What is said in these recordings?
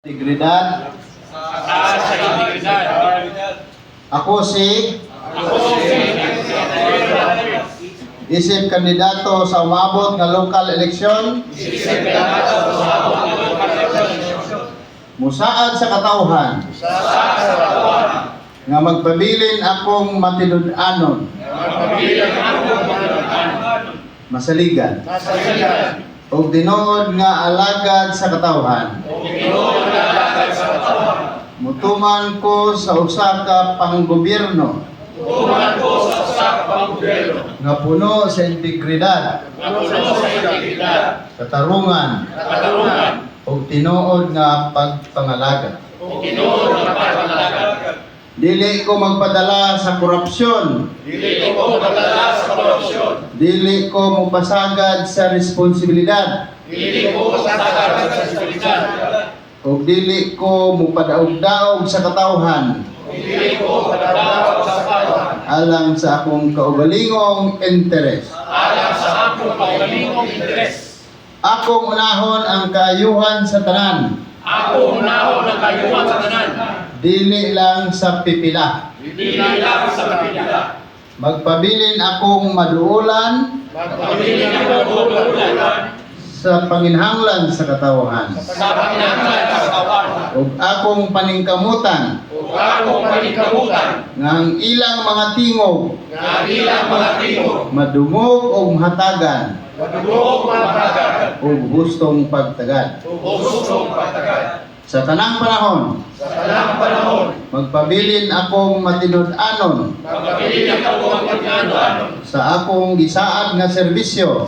Integridad. Sa integridad. Ako si isip kandidato sa umabot nga local election. Musaad sa katawhan nga magpabilin akong matinud-anon, masaligan, ug tinuod nga alagad sa katawhan. Mutuman ko sa usa ka panggobyerno nga puno sa integridad, katarungan, ug tinuod nga pagpangalaga. Dili ko magpadala sa korupsyon. Dili ko mupasagad sa responsibilidad. Ug dili ko mupadaog-daog sa katawhan. Alang sa akong kaugalingong interes. Akong unahon ang kaayuhan sa tanan. Dili lang sa pipila. Magpabilin akong maduulan sa panginhanglan sa katawhan. Ug akong paningkamutan nga ang ilang mga tingog madungog ug mahatagan ug gustong pagtagad. Sa tanang panahon, magpabilin akong matinud-anon sa akong gisaad nga serbisyo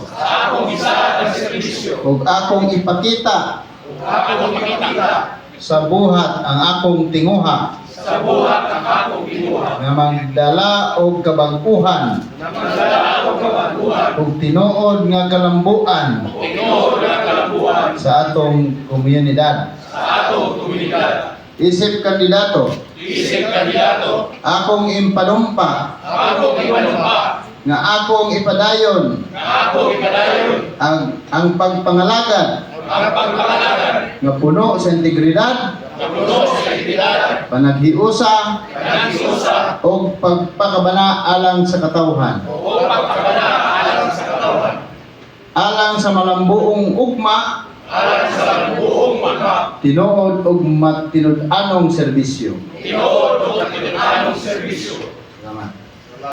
ug akong ipakita sa buhat ang akong tinguha nga magdala og kabag-uhan ug tinuod nga kalambuan sa atong komunidad. Isip kandidato akong impanumpa nga akong ipadayon ang pagpangalagad nga puno sa integridad, panaghiusa o pagpakabana alang sa katawhan, alang sa malambuong ugma, tinuod og matinud-anong serbisyo.